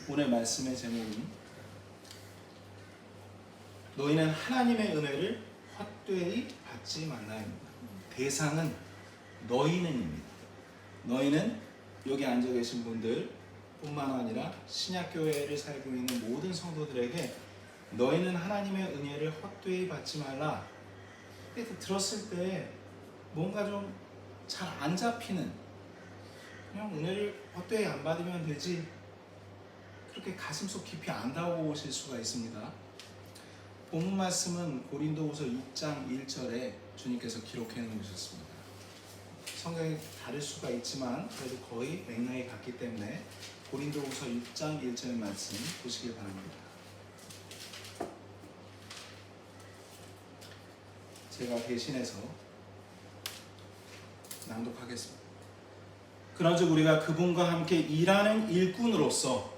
오늘 말씀의 제목은 너희는 하나님의 은혜를 헛되이 받지 말라입니다. 대상은 너희는입니다. 너희는 여기 앉아 계신 분들 뿐만 아니라 신약교회를 살고 있는 모든 성도들에게 너희는 하나님의 은혜를 헛되이 받지 말라. 들었을 때 뭔가 좀 잘 안 잡히는, 그냥 은혜를 헛되이 안 받으면 되지, 그렇게 가슴속 깊이 안 다가오실 수가 있습니다. 본문 말씀은 고린도후서 6장 1절에 주님께서 기록해 놓으셨습니다. 성경이 다를 수가 있지만 그래도 거의 맥락이 같기 때문에 고린도후서 6장 1절 말씀 보시길 바랍니다. 제가 대신해서 낭독하겠습니다. 그런즉 우리가 그분과 함께 일하는 일꾼으로서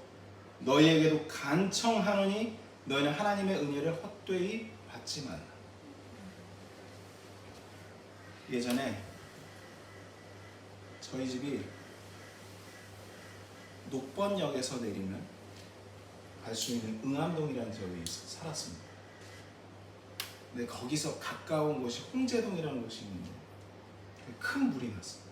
너희에게도 간청하노니 너희는 하나님의 은혜를 헛되이 받지 말라. 예전에 저희 집이 녹번역에서 내리면 갈 수 있는 응암동이라는 지역에 살았습니다. 근데 거기서 가까운 곳이 홍제동이라는 곳이 있는데 큰 불이 났어요.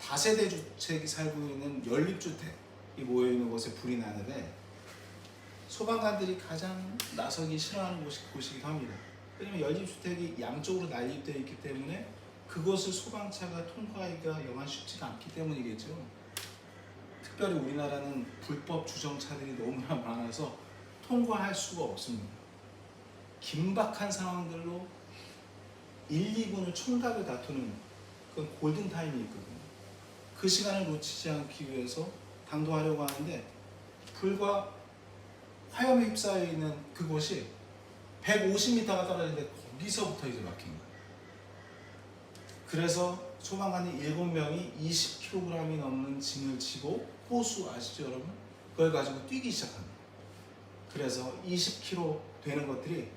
다세대 주택이 살고 있는 연립주택이 모여있는 곳에 불이 나는데 소방관들이 가장 나서기 싫어하는 곳이기도 합니다. 왜냐하면 연립주택이 양쪽으로 난립되어 있기 때문에 그곳을 소방차가 통과하기가 영한 쉽지가 않기 때문이겠죠. 특별히 우리나라는 불법 주정차들이 너무나 많아서 통과할 수가 없습니다. 긴박한 상황들로 1, 2군을 총각을 다투는 그 골든타임이 있거든요. 그 시간을 놓치지 않기 위해서 당도하려고 하는데 불과 화염에 휩싸여 있는 그곳이 150m가 떨어지는데 거기서부터 이제 막힌 거예요. 그래서 소방관이 7명이 20kg이 넘는 짐을 지고 호수 아시죠 여러분? 그걸 가지고 뛰기 시작합니다. 그래서 20kg 되는 것들이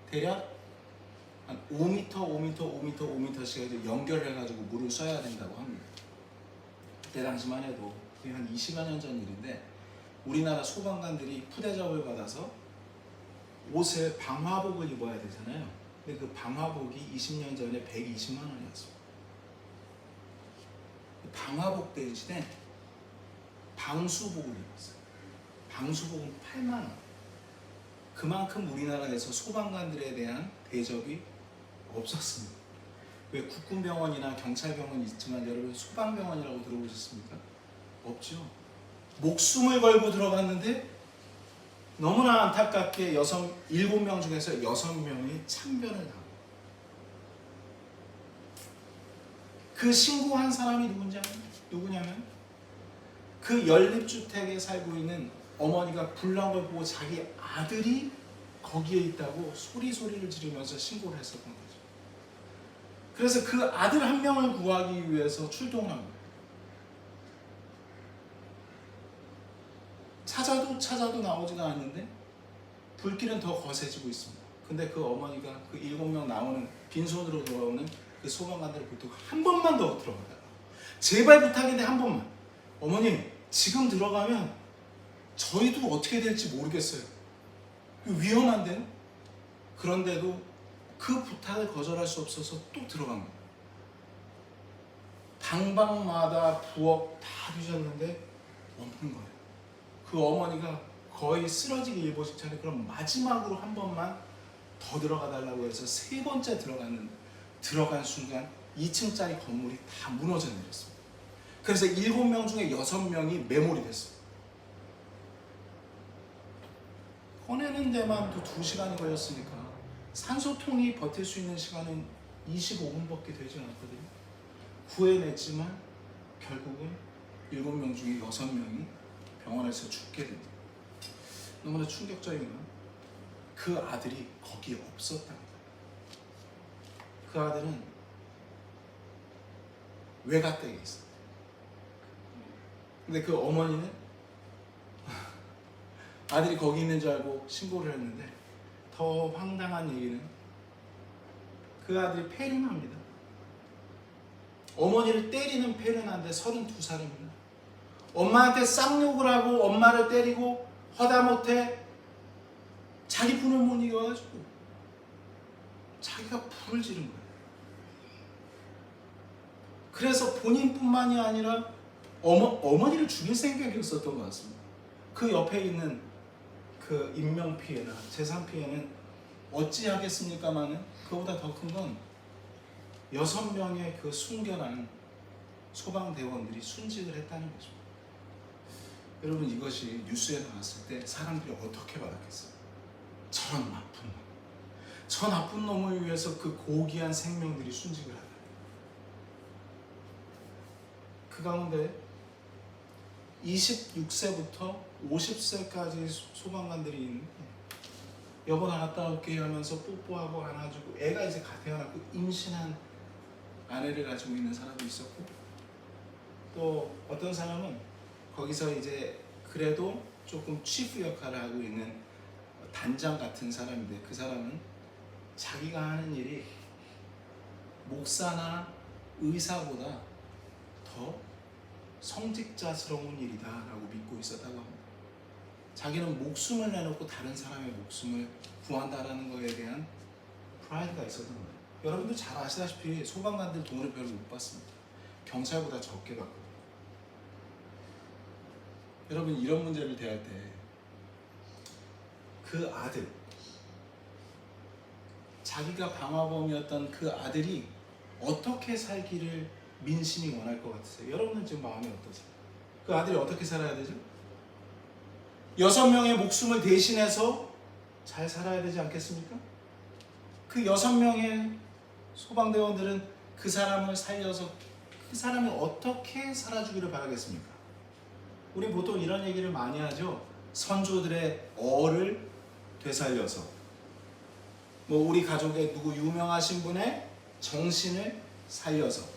대략 한 5m씩 연결해가지고 물을 쏴야 된다고 합니다. 그때 당시만 해도 한 20여 년 전 일인데 우리나라 소방관들이 푸대접을 받아서 옷에 방화복을 입어야 되잖아요. 근데 그 방화복이 20년 전에 120만 원이었어요. 방화복 대신에 방수복을 입었어요. 방수복은 8만 원. 그만큼 우리나라에서 소방관들에 대한 대접이 없었습니다. 왜 국군병원이나 경찰병원이 있지만 여러분 소방병원이라고 들어보셨습니까? 없죠. 목숨을 걸고 들어갔는데 너무나 안타깝게 7명 중에서 6명이 참변을 하고 그 신고한 사람이 누구냐면 그 연립주택에 살고 있는 어머니가 불난 걸 보고 자기 아들이 거기에 있다고 소리를 지르면서 신고를 했었던 거죠. 그래서 그 아들 한 명을 구하기 위해서 출동한 거예요. 찾아도 나오지가 않는데 불길은 더 거세지고 있습니다. 근데 그 어머니가 그 7명 나오는 빈손으로 돌아오는 그 소방관들을 붙들고 한 번만 더 들어가라. 제발 부탁인데 한 번만. 어머니 지금 들어가면 저희도 어떻게 될지 모르겠어요. 위험한데요? 그런데도 그 부탁을 거절할 수 없어서 또 들어간 거예요. 방방마다 부엌 다 뒤졌는데 없는 거예요. 그 어머니가 거의 쓰러지기 일보 직전에 그럼 마지막으로 한 번만 더 들어가 달라고 해서 3번째 들어간 순간 2층짜리 건물이 다 무너져 내렸습니다. 그래서 7명 중에 6명이 메모리 됐어요. 꺼내는 데만 또 2시간이 걸렸으니까 산소통이 버틸 수 있는 시간은 25분밖에 되지 않았거든요. 구해냈지만 결국은 7명 중에 6명이 병원에서 죽게 됩니다. 너무나 충격적인 건 그 아들이 거기에 없었답니다. 그 아들은 외가댁에 있어요. 근데 그 어머니는 아들이 거기 있는 줄 알고 신고를 했는데 더 황당한 얘기는 그 아들이 폐륜합니다. 어머니를 때리는 폐륜한데 32살입니다. 엄마한테 쌍욕을 하고 엄마를 때리고 하다못해 자기 분을 못 이겨가지고 자기가 불을 지른 거예요. 그래서 본인뿐만이 아니라 어머니를 죽일 생각이었었던 것 같습니다. 그 옆에 있는 그 인명 피해나 재산 피해는 어찌하겠습니까마는 그보다 더 큰 건 6명의 그 순결한 소방대원들이 순직을 했다는 거죠. 여러분, 이것이 뉴스에 나왔을 때 사람들이 어떻게 받았겠어요? 저런 나쁜 놈, 저 나쁜 놈을 위해서 그 고귀한 생명들이 순직을 하다. 그 가운데 26세부터 50세까지 소방관들이 있는데 여보 나 갔다 올게 하면서 뽀뽀하고 안아주고, 애가 이제 갓 태어났고 임신한 아내를 가지고 있는 사람도 있었고, 또 어떤 사람은 거기서 이제 그래도 조금 치프 역할을 하고 있는 단장 같은 사람인데, 그 사람은 자기가 하는 일이 목사나 의사보다 더 성직자스러운 일이다 라고 믿고 있었다고 합니다. 자기는 목숨을 내놓고 다른 사람의 목숨을 구한다라는 것에 대한 프라이드가 있었던 거예요. 여러분도 잘 아시다시피 소방관들 돈을 별로 못 받습니다. 경찰보다 적게 받거든요. 여러분, 이런 문제를 대할 때 그 아들, 자기가 방화범이었던 그 아들이 어떻게 살기를 민심이 원할 것 같으세요? 여러분은 지금 마음이 어떠세요? 그 아들이 어떻게 살아야 되죠? 6명의 목숨을 대신해서 잘 살아야 되지 않겠습니까? 그 6명의 소방대원들은 그 사람을 살려서 그 사람이 어떻게 살아주기를 바라겠습니까? 우리 보통 이런 얘기를 많이 하죠. 선조들의 어를 되살려서, 뭐 우리 가족의 누구 유명하신 분의 정신을 살려서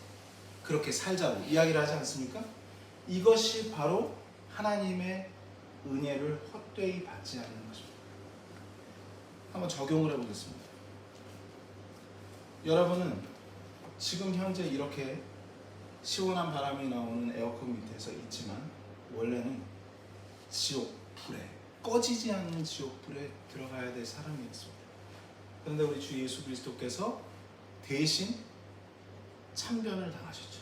그렇게 살자고 이야기를 하지 않습니까? 이것이 바로 하나님의 은혜를 헛되이 받지 않는 것입니다. 한번 적용을 해보겠습니다. 여러분은 지금 현재 이렇게 시원한 바람이 나오는 에어컨 밑에서 있지만 원래는 지옥 불에, 꺼지지 않는 지옥 불에 들어가야 될 사람이었습니다. 그런데 우리 주 예수 그리스도께서 대신 참변을 당하셨죠.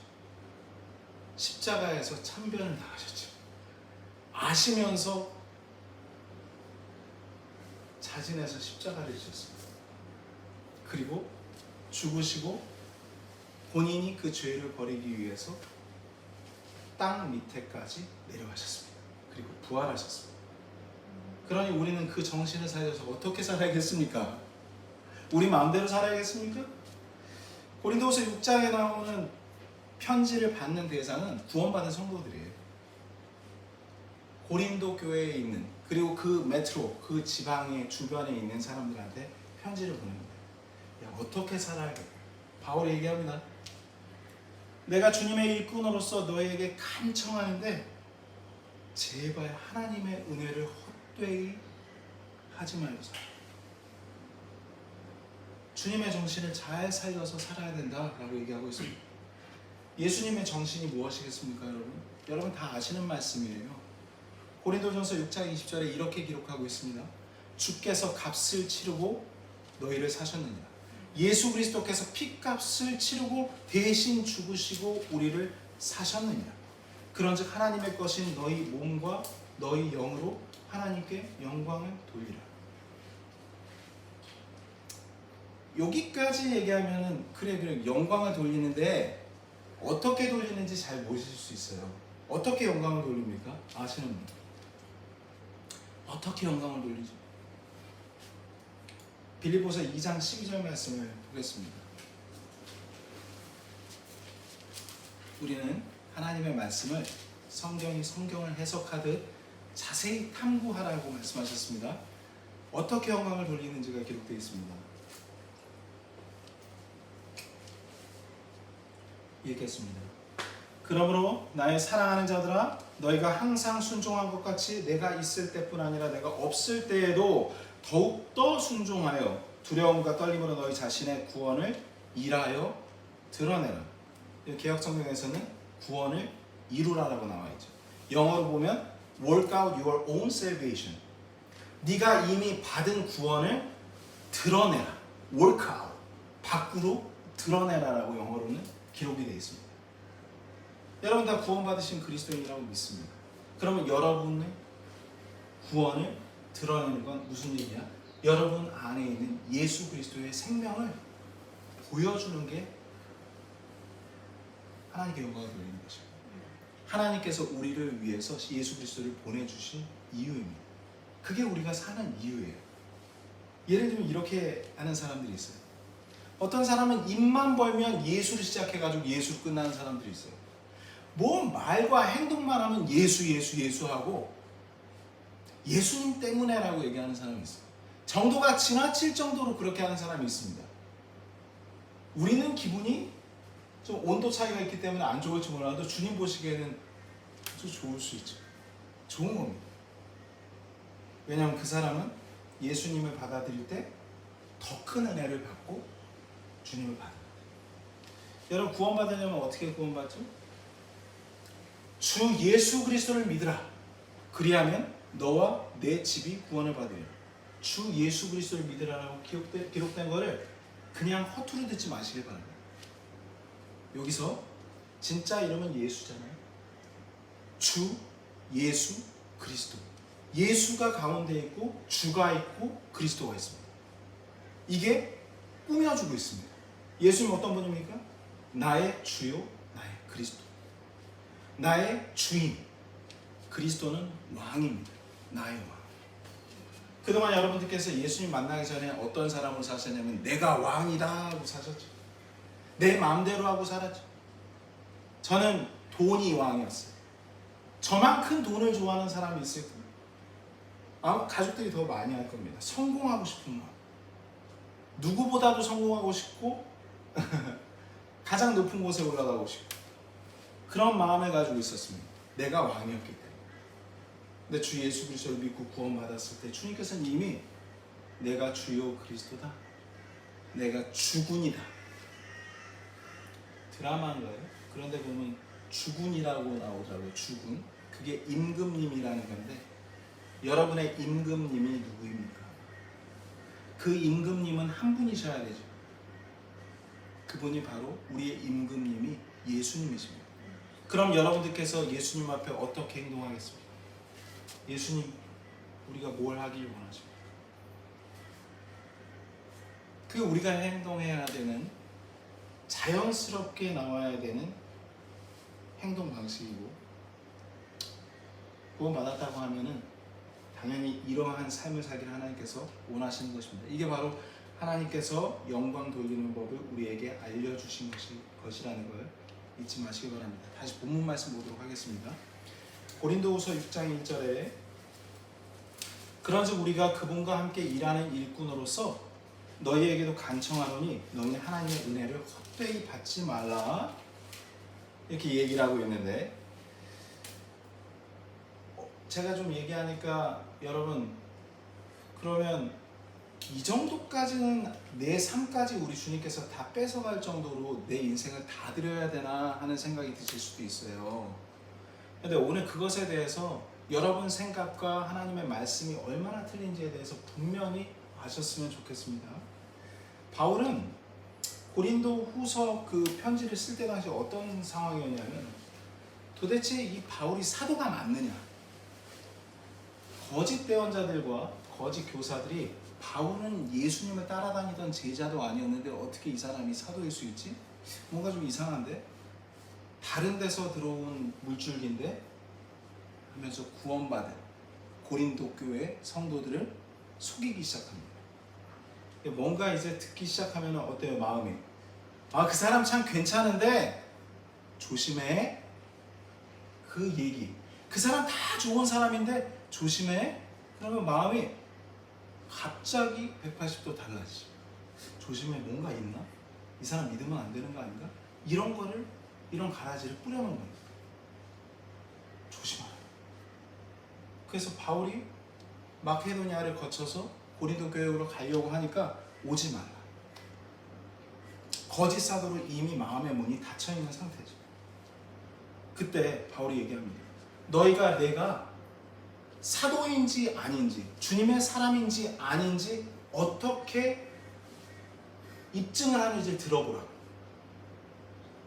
십자가에서 참변을 당하셨죠. 아시면서 자진해서 십자가를 지셨습니다. 그리고 죽으시고 본인이 그 죄를 버리기 위해서 땅 밑에까지 내려가셨습니다. 그리고 부활하셨습니다. 그러니 우리는 그 정신을 살려서 어떻게 살아야겠습니까? 우리 마음대로 살아야겠습니까? 고린도후서 6장에 나오는 편지를 받는 대상은 구원받은 성도들이에요. 고린도 교회에 있는, 그리고 그 메트로, 그 지방의 주변에 있는 사람들한테 편지를 보냅니다. 야, 어떻게 살아야겠다. 바울이 얘기합니다. 내가 주님의 일꾼으로서 너에게 간청하는데 제발 하나님의 은혜를 헛되이 하지 말고 살아. 주님의 정신을 잘 살려서 살아야 된다라고 얘기하고 있습니다. 예수님의 정신이 무엇이겠습니까, 여러분? 여러분 다 아시는 말씀이에요. 고린도전서 6장 20절에 이렇게 기록하고 있습니다. 주께서 값을 치르고 너희를 사셨느니라. 예수 그리스도께서 피값을 치르고 대신 죽으시고 우리를 사셨느니라. 그런즉 하나님의 것인 너희 몸과 너희 영으로 하나님께 영광을 돌리라. 여기까지 얘기하면 그래 영광을 돌리는데 어떻게 돌리는지 잘 모르실 수 있어요. 어떻게 영광을 돌립니까? 아시는 분? 어떻게 영광을 돌리죠? 빌립보서 2장 12절 말씀을 보겠습니다. 우리는 하나님의 말씀을 성경이 성경을 해석하듯 자세히 탐구하라고 말씀하셨습니다. 어떻게 영광을 돌리는지가 기록되어 있습니다. 읽겠습니다. 그러므로 나의 사랑하는 자들아, 너희가 항상 순종한 것 같이 내가 있을 때뿐 아니라 내가 없을 때에도 더욱더 순종하여 두려움과 떨림으로 너희 자신의 구원을 일하여 드러내라. 개역성경에서는 구원을 이루라라고 나와 있죠. 영어로 보면 work out your own salvation. 네가 이미 받은 구원을 드러내라. work out. 밖으로 드러내라라고 영어로는 기록이 되어 있습니다. 여러분 다 구원받으신 그리스도인이라고 믿습니다. 그러면 여러분의 구원을 드러내는 건 무슨 얘기야? 여러분 안에 있는 예수 그리스도의 생명을 보여주는 게 하나님께 영광을 돌리는 것이고, 하나님께서 우리를 위해서 예수 그리스도를 보내주신 이유입니다. 그게 우리가 사는 이유예요. 예를 들면 이렇게 하는 사람들이 있어요. 어떤 사람은 입만 벌면 예수를 시작해가지고 예수로 끝나는 사람들이 있어요. 뭐 말과 행동만 하면 예수 하고 예수님 때문에라고 얘기하는 사람이 있어요. 정도가 지나칠 정도로 그렇게 하는 사람이 있습니다. 우리는 기분이 좀 온도 차이가 있기 때문에 안 좋을지 몰라도 주님 보시기에는 좀 좋을 수 있죠. 좋은 겁니다. 왜냐하면 그 사람은 예수님을 받아들일 때 더 큰 은혜를 받고 주님을 받아요. 여러분 구원받으려면 어떻게 구원받죠? 주 예수 그리스도를 믿으라. 그리하면 너와 내 집이 구원을 받으리라. 주 예수 그리스도를 믿으라라고 기록된 거를 그냥 허투루 듣지 마시길 바랍니다. 여기서 진짜 이름은 예수잖아요. 주 예수 그리스도. 예수가 가운데 있고 주가 있고 그리스도가 있습니다. 이게 꾸며주고 있습니다. 예수님 어떤 분입니까? 나의 주요, 나의 그리스도. 나의 주인. 그리스도는 왕입니다. 나의 왕. 그동안 여러분들께서 예수님 만나기 전에 어떤 사람으로 사셨냐면 내가 왕이다 하고 사셨죠. 내 마음대로 하고 살았죠. 저는 돈이 왕이었어요. 저만큼 돈을 좋아하는 사람이 있을 겁니다. 아마 가족들이 더 많이 할 겁니다. 성공하고 싶은 마음. 누구보다도 성공하고 싶고 가장 높은 곳에 올라가고 싶고 그런 마음을 가지고 있었습니다. 내가 왕이었기 때문에. 근데 주 예수 그리스도를 믿고 구원받았을 때 주님께서는 이미 내가 주요 그리스도다. 내가 주군이다. 드라마인가요? 그런데 보면 주군이라고 나오더라고요. 주군. 그게 임금님이라는 건데 여러분의 임금님이 누구입니까? 그 임금님은 한 분이셔야 되죠. 그분이 바로 우리의 임금님이 예수님이십니다. 그럼 여러분들께서 예수님 앞에 어떻게 행동하겠습니까? 예수님, 우리가 뭘 하길 원하십니까? 그게 우리가 행동해야 되는 자연스럽게 나와야 되는 행동 방식이고 구원받았다고 하면은 당연히 이러한 삶을 살기를 하나님께서 원하시는 것입니다. 이게 바로 하나님께서 영광 돌리는 법을 우리에게 알려주신 것이라는 걸 잊지 마시기 바랍니다. 다시 본문 말씀 보도록 하겠습니다. 고린도후서 6장 1절에 그런즉 우리가 그분과 함께 일하는 일꾼으로서 너희에게도 간청하노니 너희는 하나님의 은혜를 헛되이 받지 말라 이렇게 얘기를 하고 있는데 제가 좀 얘기하니까 여러분 그러면 이 정도까지는 내 삶까지 우리 주님께서 다 뺏어갈 정도로 내 인생을 다 드려야 되나 하는 생각이 드실 수도 있어요. 근데 오늘 그것에 대해서 여러분 생각과 하나님의 말씀이 얼마나 틀린지에 대해서 분명히 아셨으면 좋겠습니다. 바울은 고린도 후서 그 편지를 쓸 때 당시 어떤 상황이었냐면 도대체 이 바울이 사도가 맞느냐, 거짓 대언자들과 거짓 교사들이 바울은 예수님을 따라다니던 제자도 아니었는데 어떻게 이 사람이 사도일 수 있지? 뭔가 좀 이상한데? 다른 데서 들어온 물줄기인데? 하면서 구원받은 고린도 교회 성도들을 속이기 시작합니다. 뭔가 이제 듣기 시작하면 어때요? 마음이? 아, 그 사람 참 괜찮은데 조심해. 그 얘기. 그 사람 다 좋은 사람인데 조심해. 그러면 마음이 갑자기 180도 달라지죠. 조심해. 뭔가 있나? 이 사람 믿으면 안 되는 거 아닌가? 이런 거를, 이런 가라지를 뿌려놓은 겁니다. 조심하라. 그래서 바울이 마케도니아를 거쳐서 고린도 교회로 가려고 하니까 오지 말라. 거짓 사도로 이미 마음의 문이 닫혀 있는 상태죠. 그때 바울이 얘기합니다. 너희가 내가 사도인지 아닌지, 주님의 사람인지 아닌지 어떻게 입증을 하는지 들어보라고.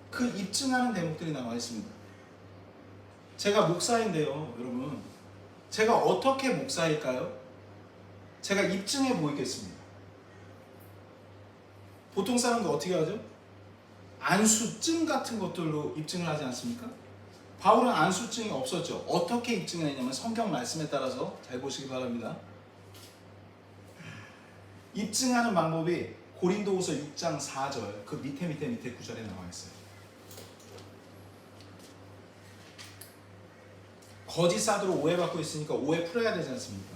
그 입증하는 대목들이 나와 있습니다. 제가 목사인데요, 여러분. 제가 어떻게 목사일까요? 제가 입증해 보이겠습니다. 보통 사람들 어떻게 하죠? 안수증 같은 것들로 입증을 하지 않습니까? 바울은 안수증이 없었죠. 어떻게 입증을 했냐면 성경 말씀에 따라서 잘 보시기 바랍니다. 입증하는 방법이 고린도후서 6장 4절 그 밑에 구절에 나와 있어요. 거짓 사도로 오해받고 있으니까 오해 풀어야 되지 않습니까?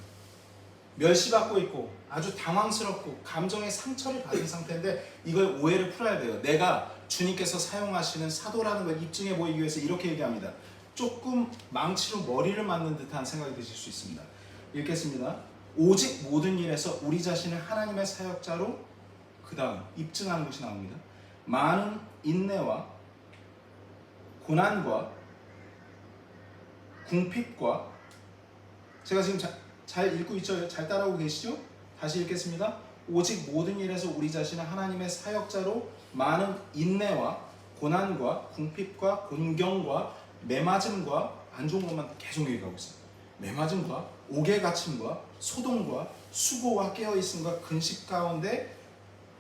멸시받고 있고 아주 당황스럽고 감정의 상처를 받은 상태인데 이걸 오해를 풀어야 돼요. 내가 주님께서 사용하시는 사도라는 걸 입증해 보이기 위해서 이렇게 얘기합니다. 조금 망치로 머리를 맞는 듯한 생각이 드실 수 있습니다. 읽겠습니다. 오직 모든 일에서 우리 자신을 하나님의 사역자로, 그 다음 입증하는 것이 나옵니다. 많은 인내와 고난과 궁핍과, 제가 지금 잘 읽고 있죠? 잘 따라오고 계시죠? 다시 읽겠습니다. 오직 모든 일에서 우리 자신을 하나님의 사역자로 많은 인내와 고난과 궁핍과 곤경과 매맞음과, 안 좋은 것만 계속 얘기하고 있어요. 매맞음과 옥에 갇힘과 소동과 수고와 깨어있음과 근심 가운데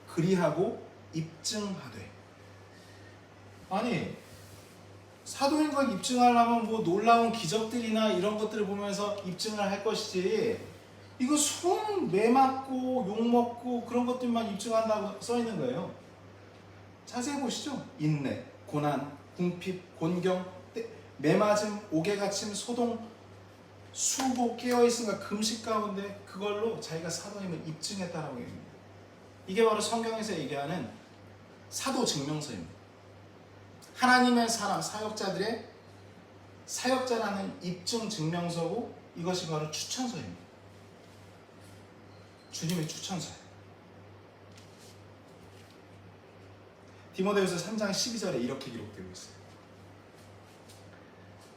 그리하고 입증하되. 아니, 사도인 걸 입증하려면 뭐 놀라운 기적들이나 이런 것들을 보면서 입증을 할 것이지, 이거 손 매맞고 욕먹고 그런 것들만 입증한다고 써 있는 거예요. 자세히 보시죠. 인내, 고난, 궁핍, 곤경, 매맞음, 옥에 갇힘, 소동, 수고, 깨어있음과 금식 가운데 그걸로 자기가 사도임을 입증했다라고 얘기합니다. 이게 바로 성경에서 얘기하는 사도 증명서입니다. 하나님의 사람, 사역자들의 사역자라는 입증 증명서고, 이것이 바로 추천서입니다. 주님의 추천서예요. 디모데후서 3장 12절에 이렇게 기록되고 있어요.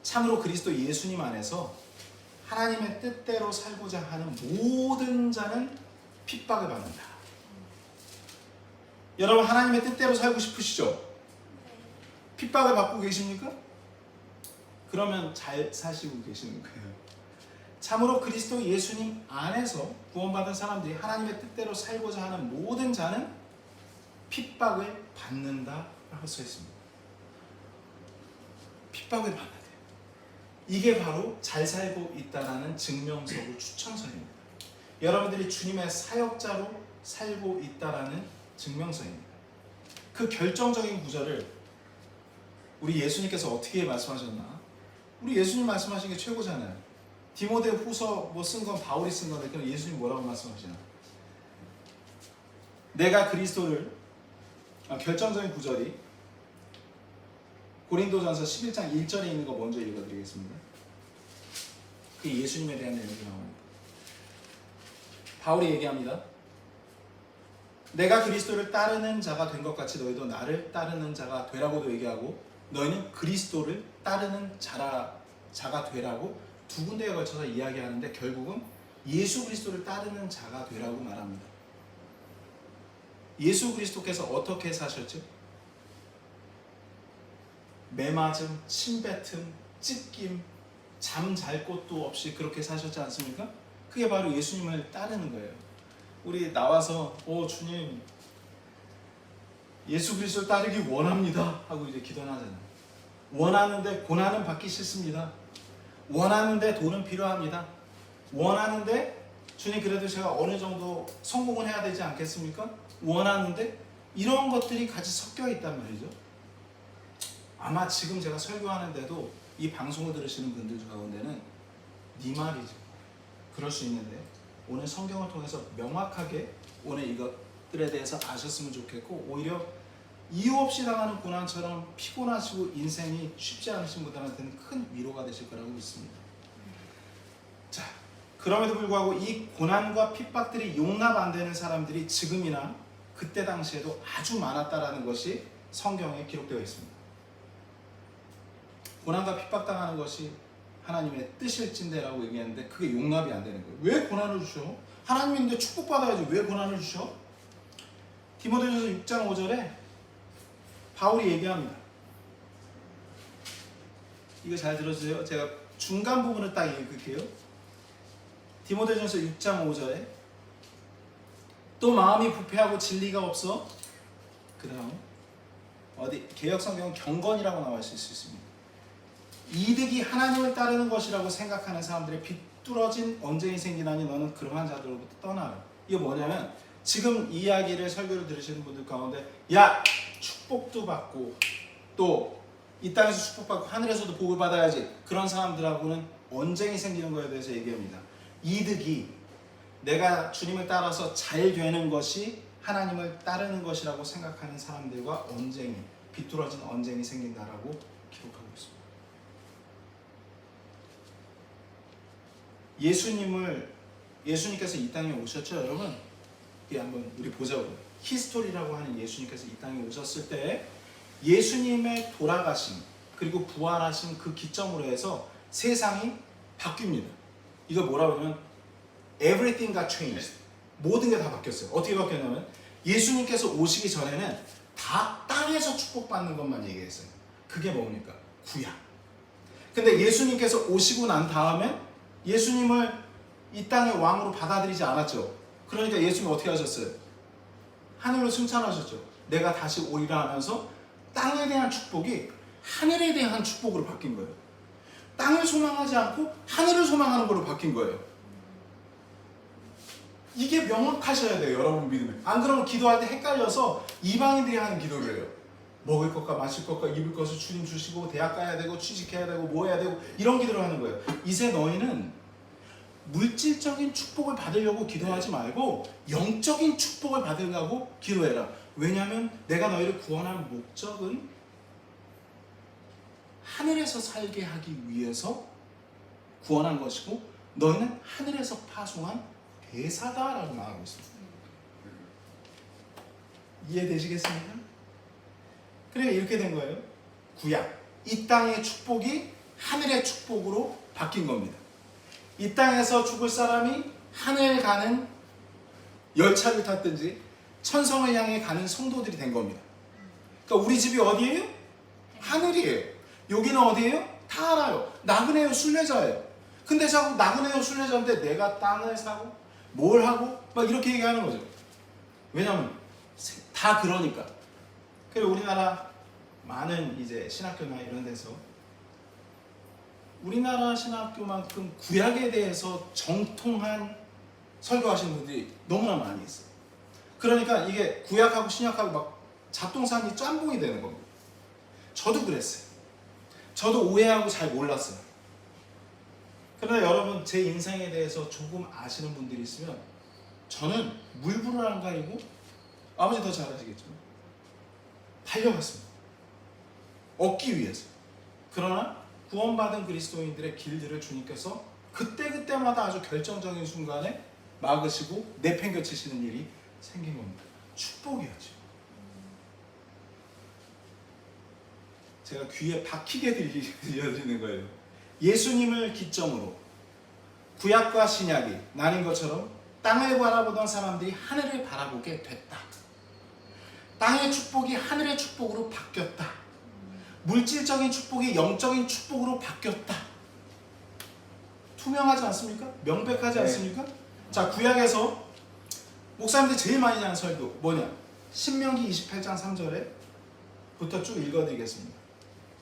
참으로 그리스도 예수님 안에서 하나님의 뜻대로 살고자 하는 모든 자는 핍박을 받는다. 여러분, 하나님의 뜻대로 살고 싶으시죠? 핍박을 받고 계십니까? 그러면 잘 사시고 계시는 거예요. 참으로 그리스도 예수님 안에서 구원받은 사람들이 하나님의 뜻대로 살고자 하는 모든 자는 핍박을 받는다라고 써 있습니다. 핍박을 받는다. 이게 바로 잘 살고 있다라는 증명서고 추천서입니다. 여러분들이 주님의 사역자로 살고 있다라는 증명서입니다. 그 결정적인 구절을 우리 예수님께서 어떻게 말씀하셨나? 우리 예수님 말씀하신 게 최고잖아요. 디모데 후서 뭐 쓴 건 바울이 쓴 건데, 그럼 예수님 뭐라고 말씀하시나? 내가 그리스도를, 결정적인 구절이 고린도전서 11장 1절에 있는 거 먼저 읽어드리겠습니다. 그게 예수님에 대한 내용이 나옵니다. 바울이 얘기합니다. 내가 그리스도를 따르는 자가 된 것 같이 너희도 나를 따르는 자가 되라고도 얘기하고, 너희는 그리스도를 따르는 자가 되라고 두 군데에 걸쳐서 이야기하는데, 결국은 예수 그리스도를 따르는 자가 되라고 말합니다. 예수 그리스도께서 어떻게 사셨죠? 매맞음, 침뱉음, 찢김, 잠 잘 곳도 없이 그렇게 사셨지 않습니까? 그게 바로 예수님을 따르는 거예요. 우리 나와서 주님 예수 그리스도를 따르기 원합니다 하고 이제 기도는 하잖아요. 원하는데 고난은 받기 싫습니다. 원하는데 돈은 필요합니다. 원하는데 주님 그래도 제가 어느 정도 성공을 해야 되지 않겠습니까? 원하는데, 이런 것들이 같이 섞여 있단 말이죠. 아마 지금 제가 설교하는데도 이 방송을 들으시는 분들 가운데는 네 말이죠, 그럴 수 있는데, 오늘 성경을 통해서 명확하게 오늘 이것들에 대해서 아셨으면 좋겠고, 오히려 이유 없이 당하는 고난처럼 피곤하시고 인생이 쉽지 않으신 분들한테는 큰 위로가 되실 거라고 믿습니다. 자, 그럼에도 불구하고 이 고난과 핍박들이 용납 안 되는 사람들이 지금이나 그때 당시에도 아주 많았다라는 것이 성경에 기록되어 있습니다. 고난과 핍박당하는 것이 하나님의 뜻일진대라고 얘기했는데 그게 용납이 안 되는 거예요. 왜 고난을 주셔? 하나님인데 축복받아야지 왜 고난을 주셔? 디모데전서 6장 5절에 바울이 얘기합니다. 이거 잘 들어주세요. 제가 중간 부분을 딱 읽을게요. 디모데전서 6장 5절에 또 마음이 부패하고 진리가 없어. 그 다음 어디 개역성경은 경건이라고 나와 있을 수 있습니다. 이득이 하나님을 따르는 것이라고 생각하는 사람들의 비뚤어진 언쟁이 생기나니 너는 그러한 자들로부터 떠나라. 이게 뭐냐면 지금 이야기를 설교를 들으시는 분들 가운데 야 축복도 받고 또 이 땅에서 축복받고 하늘에서도 복을 받아야지 그런 사람들하고는 언쟁이 생기는 거에 대해서 얘기합니다. 이득이 내가 주님을 따라서 잘 되는 것이 하나님을 따르는 것이라고 생각하는 사람들과 언쟁이 비뚤어진 언쟁이 생긴다라고 기록하고 있습니다. 예수님께서 이 땅에 오셨죠, 여러분? 이게 한번 우리 보자고요. 히스토리라고 하는 예수님께서 이 땅에 오셨을 때 예수님의 돌아가심 그리고 부활하신 그 기점으로 해서 세상이 바뀝니다. 이거 뭐라고 하면 everything got changed. 모든 게 다 바뀌었어요. 어떻게 바뀌었냐면 예수님께서 오시기 전에는 다 땅에서 축복받는 것만 얘기했어요. 그게 뭡니까? 구약. 근데 예수님께서 오시고 난 다음에 예수님을 이 땅의 왕으로 받아들이지 않았죠. 그러니까 예수님이 어떻게 하셨어요? 하늘로 승천하셨죠. 내가 다시 오리라 하면서 땅에 대한 축복이 하늘에 대한 축복으로 바뀐 거예요. 땅을 소망하지 않고 하늘을 소망하는 걸로 바뀐 거예요. 이게 명확하셔야 돼요, 여러분 믿으면. 안 그러면 기도할 때 헷갈려서 이방인들이 하는 기도를 해요. 먹을 것과 마실 것과 입을 것을 주님 주시고 대학 가야 되고 취직해야 되고 뭐 해야 되고 이런 기도를 하는 거예요. 이제 너희는 물질적인 축복을 받으려고 기도하지 말고 영적인 축복을 받으려고 기도해라. 왜냐하면 내가 너희를 구원한 목적은 하늘에서 살게 하기 위해서 구원한 것이고 너희는 하늘에서 파송한 대사다라고 말하고 있습니다. 이해되시겠습니까? 그래 이렇게 된 거예요. 구약 이 땅의 축복이 하늘의 축복으로 바뀐 겁니다. 이 땅에서 죽을 사람이 하늘 가는 열차를 탔든지 천성을 향해 가는 성도들이 된 겁니다. 그러니까 우리 집이 어디예요? 하늘이에요. 여기는 어디예요? 다 알아요. 나그네요 순례자예요. 근데 자꾸 나그네요 순례자인데 내가 땅을 사고 뭘 하고 막 이렇게 얘기하는 거죠. 왜냐면 다 그러니까. 그리고 우리나라 많은 이제 신학교나 이런 데서 우리나라 신학교만큼 구약에 대해서 정통한 설교하시는 분들이 너무나 많이 있어요. 그러니까 이게 구약하고 신약하고 막 잡동사니 짬뽕이 되는 겁니다. 저도 그랬어요. 저도 오해하고 잘 몰랐어요. 그러나 여러분 제 인생에 대해서 조금 아시는 분들이 있으면 저는 물불을 안 가리고 아버지 더 잘 아시겠지만 달려갔습니다. 얻기 위해서. 그러나 구원받은 그리스도인들의 길들을 주님께서 그때그때마다 아주 결정적인 순간에 막으시고 내팽겨치시는 일이 생긴 겁니다. 축복이었죠. 제가 귀에 박히게 들려드리는 거예요. 예수님을 기점으로 구약과 신약이 나뉜 것처럼 땅을 바라보던 사람들이 하늘을 바라보게 됐다. 땅의 축복이 하늘의 축복으로 바뀌었다. 물질적인 축복이 영적인 축복으로 바뀌었다. 투명하지 않습니까? 명백하지 않습니까? 자, 구약에서 목사님들이 제일 많이 하는 설교 뭐냐? 신명기 28장 3절에 부터 쭉 읽어드리겠습니다.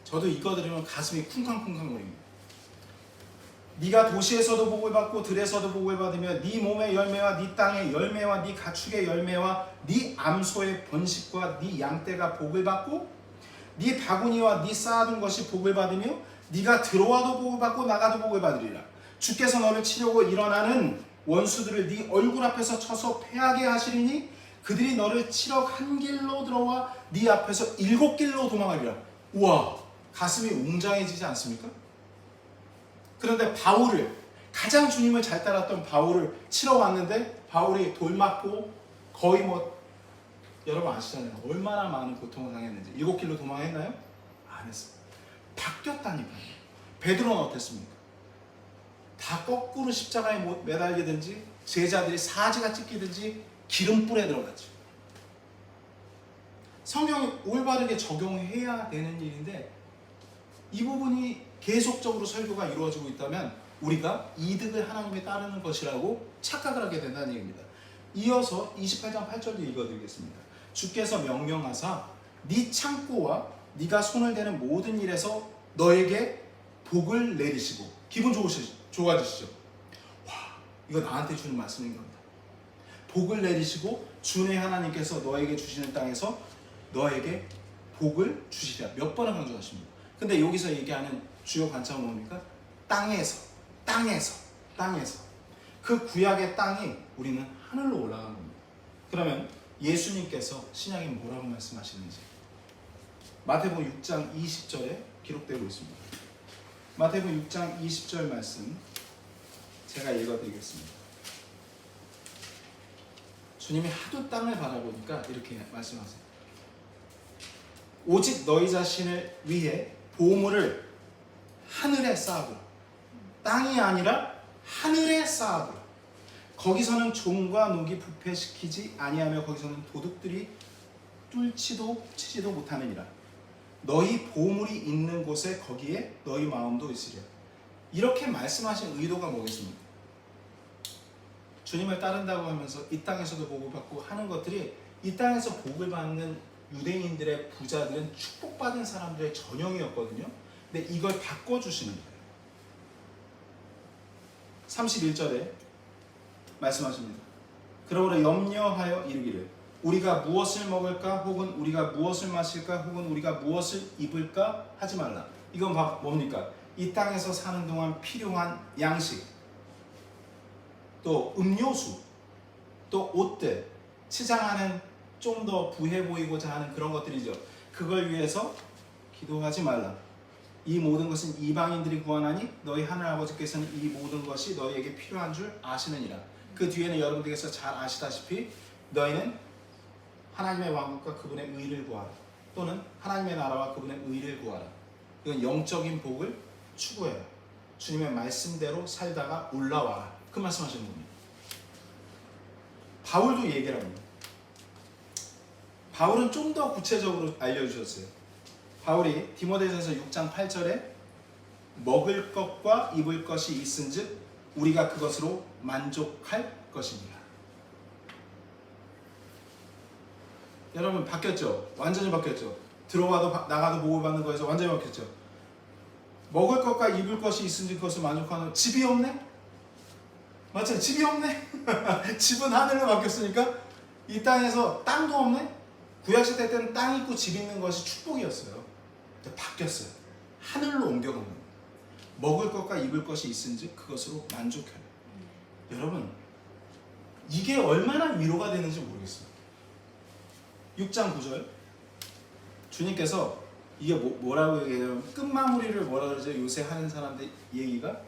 저도 읽어드리면 가슴이 쿵쾅쿵쾅거립니다. 네가 도시에서도 복을 받고 들에서도 복을 받으며 네 몸의 열매와 네 땅의 열매와 네 가축의 열매와 네 암소의 번식과 네 양떼가 복을 받고 네 바구니와 네 쌓아둔 것이 복을 받으며 네가 들어와도 복을 받고 나가도 복을 받으리라. 주께서 너를 치려고 일어나는 원수들을 네 얼굴 앞에서 쳐서 패하게 하시리니 그들이 너를 치러 한 길로 들어와 네 앞에서 7길로 도망하리라. 우와, 가슴이 웅장해지지 않습니까? 그런데 바울을 가장 주님을 잘 따랐던 바울을 치러 왔는데 바울이 돌 맞고 거의 여러분 아시잖아요. 얼마나 많은 고통을 당했는지. 7길로 도망했나요? 안 했습니다. 바뀌었다니까요. 베드로는 어땠습니까? 다 거꾸로 십자가에 매달리든지 제자들이 사지가 찢기든지 기름불에 들어갔죠. 성경이 올바르게 적용해야 되는 일인데 이 부분이 계속적으로 설교가 이루어지고 있다면 우리가 이득을 하나님에 따르는 것이라고 착각을 하게 된다는 얘기입니다. 이어서 28장 8절도 읽어드리겠습니다. 주께서 명령하사 네 창고와 네가 손을 대는 모든 일에서 너에게 복을 내리시고. 기분 좋아지시죠? 와, 이거 나한테 주는 말씀인 겁니다. 복을 내리시고 주의 하나님께서 너에게 주시는 땅에서 너에게 복을 주시리라. 몇 번을 강조하십니다. 근데 여기서 얘기하는 주요 관점은 뭡니까? 땅에서. 그 구약의 땅이 우리는 하늘로 올라간 겁니다. 그러면 예수님께서 신약에 뭐라고 말씀하시는지 마태복음 6장 20절에 기록되고 있습니다. 마태복음 6장 20절 말씀 제가 읽어드리겠습니다. 주님이 하도 땅을 바라보니까 이렇게 말씀하세요. 오직 너희 자신을 위해 보물을 하늘에 쌓아두라. 땅이 아니라 하늘에 쌓아두라. 거기서는 종과 녹이 부패시키지 아니하며 거기서는 도둑들이 뚫지도 훔치지도 못하느니라. 너희 보물이 있는 곳에 거기에 너희 마음도 있으리라. 이렇게 말씀하신 의도가 뭐겠습니까? 주님을 따른다고 하면서 이 땅에서도 복을 받고 하는 것들이 이 땅에서 복을 받는 유대인들의 부자들은 축복받은 사람들의 전형이었거든요. 근데 이걸 바꿔주시는 거예요. 31절에 말씀하십니다. 그러므로 염려하여 이르기를 우리가 무엇을 먹을까 혹은 우리가 무엇을 마실까 혹은 우리가 무엇을 입을까 하지 말라. 이건 뭡니까? 이 땅에서 사는 동안 필요한 양식, 또 음료수, 또 옷들, 치장하는 좀 더 부해 보이고자 하는 그런 것들이죠. 그걸 위해서 기도하지 말라. 이 모든 것은 이방인들이 구하나니 너희 하늘 아버지께서는 이 모든 것이 너희에게 필요한 줄 아시느니라. 그 뒤에는 여러분들께서 잘 아시다시피 너희는 하나님의 왕국과 그분의 의를 구하라. 또는 하나님의 나라와 그분의 의를 구하라. 이건 영적인 복을 추구해라. 주님의 말씀대로 살다가 올라와라. 그 말씀하시는 겁니다. 바울도 얘기를 합니다. 바울은 좀 더 구체적으로 알려주셨어요. 바울이 디모데전서 6장 8절에 먹을 것과 입을 것이 있은즉 우리가 그것으로 만족할 것입니다. 여러분 바뀌었죠? 완전히 바뀌었죠? 들어와도 나가도 복을 받는 거에서 완전히 바뀌었죠? 먹을 것과 입을 것이 있은즉 그것을 만족하는. 집이 없네? 맞죠? 집이 없네? 집은 하늘로 바뀌었으니까 이 땅에서 땅도 없네? 구약시대 때는 땅 있고 집 있는 것이 축복이었어요. 바뀌었어요. 하늘로 옮겨간 겁니다. 먹을 것과 입을 것이 있은즉 그것으로 만족해요. 여러분 이게 얼마나 위로가 되는지 모르겠어요. 6장 9절 주님께서 이게 뭐라고 얘기하냐면 끝마무리를 뭐라 그러죠? 요새 하는 사람들 얘기가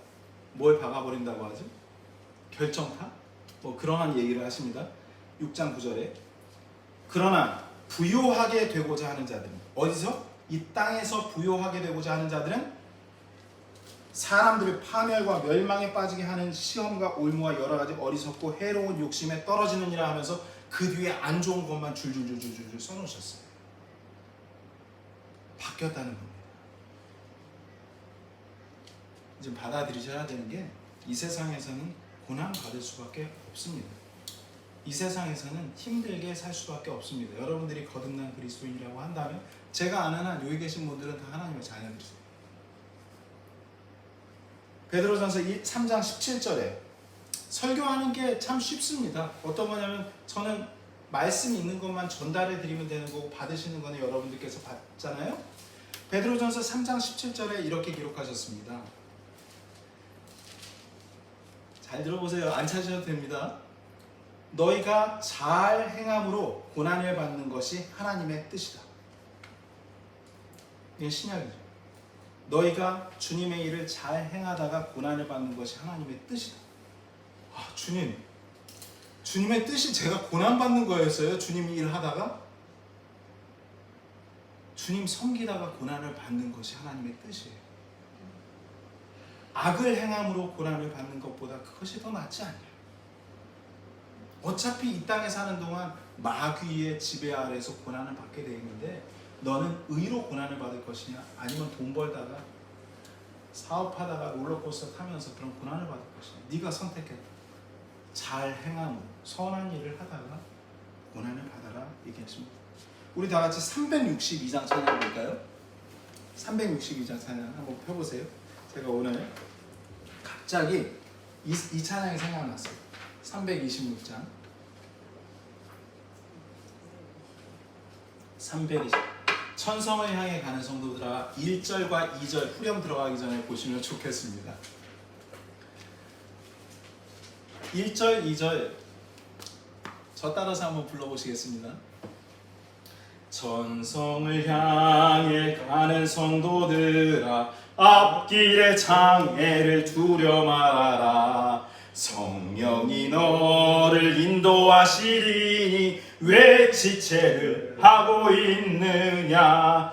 뭘 박아버린다고 하죠? 결정타? 뭐 그러한 얘기를 하십니다. 6장 9절에 그러나 부요하게 되고자 하는 자들은 어디서? 이 땅에서 부요하게 되고자 하는 자들은 사람들을 파멸과 멸망에 빠지게 하는 시험과 올무와 여러 가지 어리석고 해로운 욕심에 떨어지느니라 하면서 그 뒤에 안 좋은 것만 줄줄줄줄줄 써놓으셨어요. 바뀌었다는 겁니다. 이제 받아들이셔야 되는 게 이 세상에서는 고난 받을 수밖에 없습니다. 이 세상에서는 힘들게 살 수밖에 없습니다. 여러분들이 거듭난 그리스도인이라고 한다면 제가 아는 한 여기 계신 분들은 다 하나님의 자녀들이세요. 베드로전서 3장 17절에 설교하는 게 참 쉽습니다. 어떤 거냐면 저는 말씀 있는 것만 전달해 드리면 되는 거고 받으시는 거는 여러분들께서 받잖아요. 베드로전서 3장 17절에 이렇게 기록하셨습니다. 잘 들어보세요. 안 찾으셔도 됩니다. 너희가 잘 행함으로 고난을 받는 것이 하나님의 뜻이다. 이게 신약이죠. 너희가 주님의 일을 잘 행하다가 고난을 받는 것이 하나님의 뜻이다. 아, 주님의 뜻이 제가 고난 받는 거였어요? 주님 일 하다가? 주님 섬기다가 고난을 받는 것이 하나님의 뜻이에요. 악을 행함으로 고난을 받는 것보다 그것이 더 낫지 않냐. 어차피 이 땅에 사는 동안 마귀의 지배 아래에서 고난을 받게 돼 있는데 너는 의로 고난을 받을 것이냐 아니면 돈 벌다가 사업하다가 롤러코스터 타면서 그런 고난을 받을 것이냐. 네가 선택해라. 잘 행함으로 선한 일을 하다가 고난을 받아라 얘기하십니다. 우리 다 같이 362장 찬양 볼까요? 362장 찬양 한번 펴보세요. 제가 오늘 갑자기 이 찬양이 생각났어요. 326장 320 천성을 향해 가는 성도들아 1절과 2절 후렴 들어가기 전에 보시면 좋겠습니다. 1절 2절 저 따라서 한번 불러보시겠습니다. 천성을 향해 가는 성도들아 앞길의 장애를 두려 말아라. 성령이 너를 인도하시리니 왜 지체를 하고 있느냐.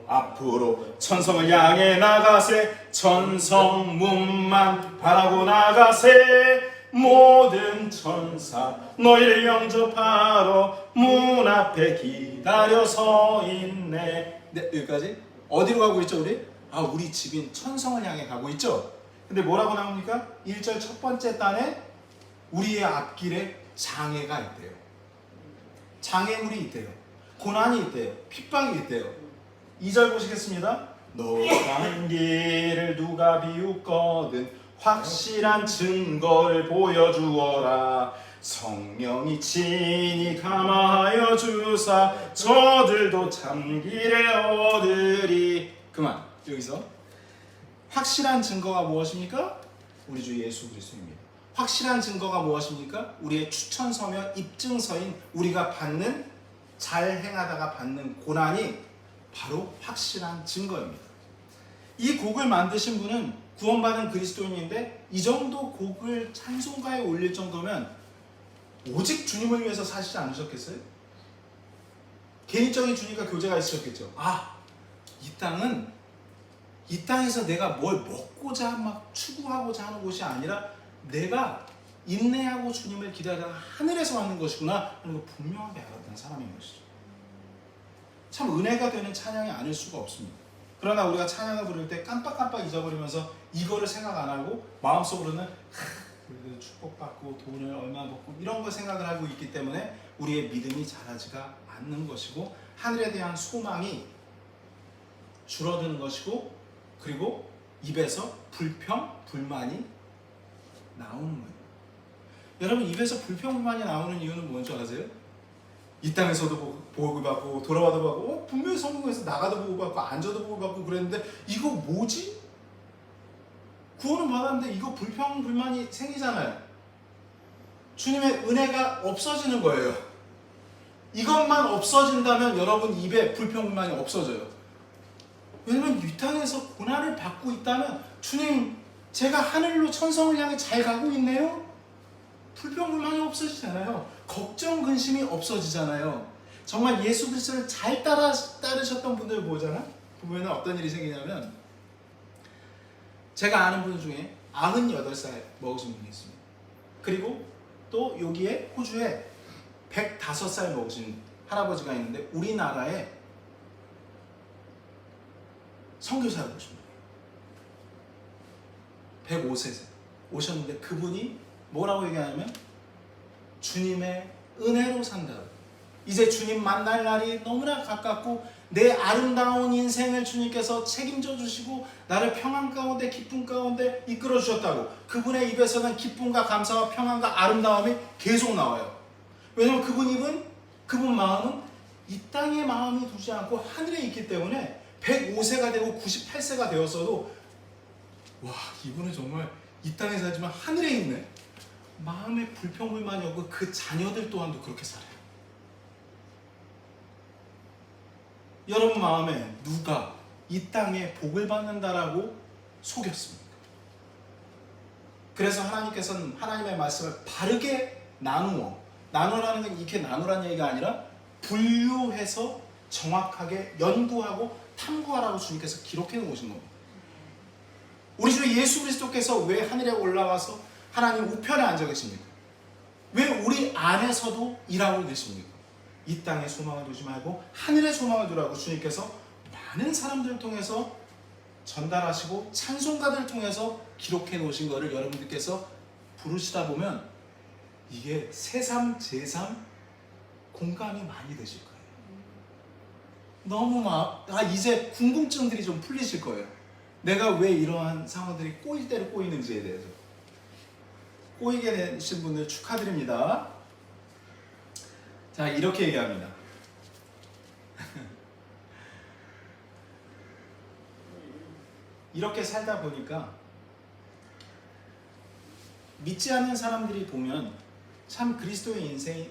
앞으로 천성을 향해 나가세. 천성 문만 바라고 나가세. 모든 천사 너희를 영접하러 문 앞에 기다려 서 있네. 네, 여기까지. 어디로 가고 있죠 우리? 우리 집인 천성을 향해 가고 있죠. 근데 뭐라고 나옵니까? 1절 첫 번째 단에 우리의 앞길에 장애가 있대요. 장애물이 있대요. 고난이 있대요. 핍박이 있대요. 2절 보시겠습니다. 너 가는 길을 누가 비웃거든 확실한 증거를 보여주어라. 성령이 친히 감화하여 주사 저들도 참기를 얻으리. 그만. 여기서 확실한 증거가 무엇입니까? 우리 주 예수 그리스도입니다. 확실한 증거가 무엇입니까? 우리의 추천서며 입증서인 우리가 받는 잘 행하다가 받는 고난이 바로 확실한 증거입니다. 이 곡을 만드신 분은 구원받은 그리스도인인데 이 정도 곡을 찬송가에 올릴 정도면 오직 주님을 위해서 사시지 않으셨겠어요? 개인적인 주님과 교제가 있으셨겠죠. 이 땅에서 내가 뭘 먹고자 막 추구하고자 하는 곳이 아니라 내가 인내하고 주님을 기다리다가 하늘에서 왔는 것이구나 하는 걸 분명하게 알았던 사람인 것이죠. 참 은혜가 되는 찬양이 아닐 수가 없습니다. 그러나 우리가 찬양을 부를 때 깜빡깜빡 잊어버리면서 이거를 생각 안 하고 마음속으로는 그래도 축복받고 돈을 얼마 벌고 이런 거 생각을 하고 있기 때문에 우리의 믿음이 자라지가 않는 것이고 하늘에 대한 소망이 줄어드는 것이고 그리고 입에서 불평, 불만이 나오는 거예요. 여러분 입에서 불평, 불만이 나오는 이유는 뭔지 아세요? 이 땅에서도 보복을 받고 돌아와도 받고 분명히 성공해서 나가도 보복받고 앉아도 보복받고 그랬는데 이거 뭐지? 구원은 받았는데 이거 불평, 불만이 생기잖아요. 주님의 은혜가 없어지는 거예요. 이것만 없어진다면 여러분 입에 불평, 불만이 없어져요. 왜냐면 이 땅에서 고난을 받고 있다면 주님 제가 하늘로 천성을 향해 잘 가고 있네요? 불평, 불만이 없어지잖아요. 걱정, 근심이 없어지잖아요. 정말 예수 그리스도를 잘 따르셨던 분들 보면 어떤 일이 생기냐면 제가 아는 분 중에 98살 먹으신 분이 있습니다. 그리고 또 여기에 호주에 105살 먹으신 할아버지가 있는데 우리나라에 선교사를 오신 분이에요. 105세 오셨는데 그분이 뭐라고 얘기하냐면 주님의 은혜로 산다. 이제 주님 만날 날이 너무나 가깝고 내 아름다운 인생을 주님께서 책임져 주시고 나를 평안 가운데 기쁨 가운데 이끌어 주셨다고. 그분의 입에서는 기쁨과 감사와 평안과 아름다움이 계속 나와요. 왜냐하면 그분 마음은 이 땅에 마음이 두지 않고 하늘에 있기 때문에 105세가 되고 98세가 되었어도 와 이분은 정말 이 땅에 살지만 하늘에 있는 마음에 불평불만이 없고 그 자녀들 또한도 그렇게 살아요. 여러분 마음에 누가 이 땅에 복을 받는다라고 속였습니까? 그래서 하나님께서는 하나님의 말씀을 바르게 나누라는 건 이렇게 나누라는 얘기가 아니라 분류해서 정확하게 연구하고 탐구하라고 주님께서 기록해 놓으신 겁니다. 우리 주 예수 그리스도께서 왜 하늘에 올라와서 하나님 우편에 앉아 계십니까? 왜 우리 안에서도 일하고 계십니까? 이 땅에 소망을 두지 말고 하늘에 소망을 두라고 주님께서 많은 사람들을 통해서 전달하시고 찬송가들을 통해서 기록해 놓으신 것을 여러분들께서 부르시다 보면 이게 새삼 제삼 공감이 많이 되실 거예요. 너무 이제 궁금증들이 좀 풀리실 거예요. 내가 왜 이러한 상황들이 꼬일 대로 꼬이는지에 대해서. 꼬이게 되신 분들 축하드립니다. 자, 이렇게 얘기합니다. 이렇게 살다 보니까 믿지 않는 사람들이 보면 참 그리스도인의 인생이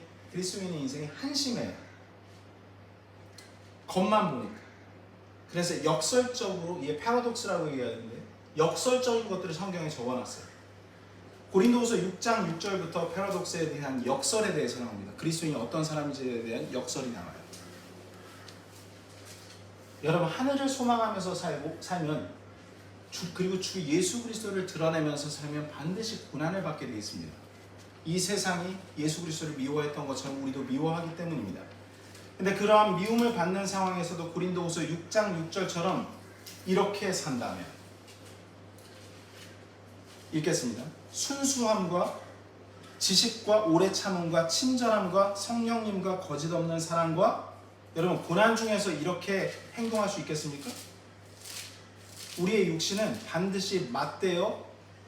한심해요. 겉만 보니까. 그래서 역설적으로, 이게 패러독스라고 얘기하는데 역설적인 것들을 성경에 적어놨어요. 고린도후서 6장 6절부터 패러독스에 대한 역설에 대해서 나옵니다. 그리스도인이 어떤 사람인지에 대한 역설이 나와요. 여러분, 하늘을 소망하면서 살면 그리고 주 예수 그리스도를 드러내면서 살면 반드시 고난을 받게 되어 있습니다. 이 세상이 예수 그리스도를 미워했던 것처럼 우리도 미워하기 때문입니다. 근데 그러한 미움을 받는 상황에서도 고린도후서 6장 6절처럼 이렇게 산다면, 읽겠습니다. 순수함과 지식과 오래 참음과 친절함과 성령님과 거짓 없는 사랑과, 여러분 고난 중에서 이렇게 행동할 수 있겠습니까? 우리의 육신은 반드시 맞대어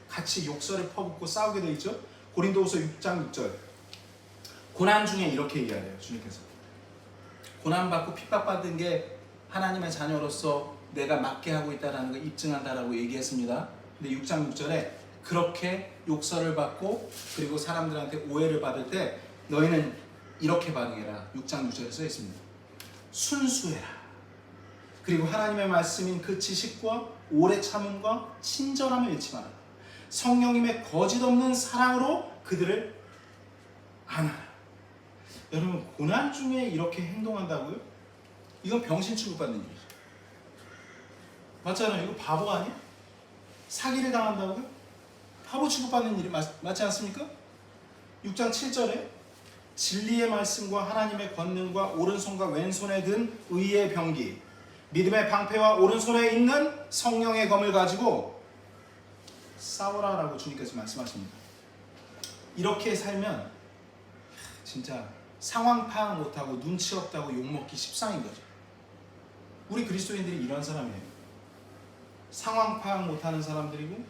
같이 욕설을 퍼붓고 싸우게 되어 있죠. 고린도후서 6장 6절, 고난 중에 이렇게 얘기하래요. 주님께서 고난받고 핍박받은 게 하나님의 자녀로서 내가 맞게 하고 있다는 걸 입증한다라고 얘기했습니다. 근데 6장 6절에 그렇게 욕설을 받고 그리고 사람들한테 오해를 받을 때 너희는 이렇게 반응해라. 6장 6절에 써 있습니다. 순수해라. 그리고 하나님의 말씀인 그 지식과 오래 참음과 친절함을 잃지 말아라. 성령님의 거짓 없는 사랑으로 그들을 안아라. 여러분, 고난 중에 이렇게 행동한다고요? 이건 병신 취급받는 일이죠. 맞잖아요. 이거 바보 아니야? 사기를 당한다고요? 바보 취급받는 일이 맞지 않습니까? 6장 7절에 진리의 말씀과 하나님의 권능과 오른손과 왼손에 든 의의 병기, 믿음의 방패와 오른손에 있는 성령의 검을 가지고 싸워라라고 주님께서 말씀하십니다. 이렇게 살면 진짜 상황 파악 못하고 눈치 없다고 욕먹기 십상인 거죠. 우리 그리스도인들이 이런 사람이에요. 상황 파악 못하는 사람들이고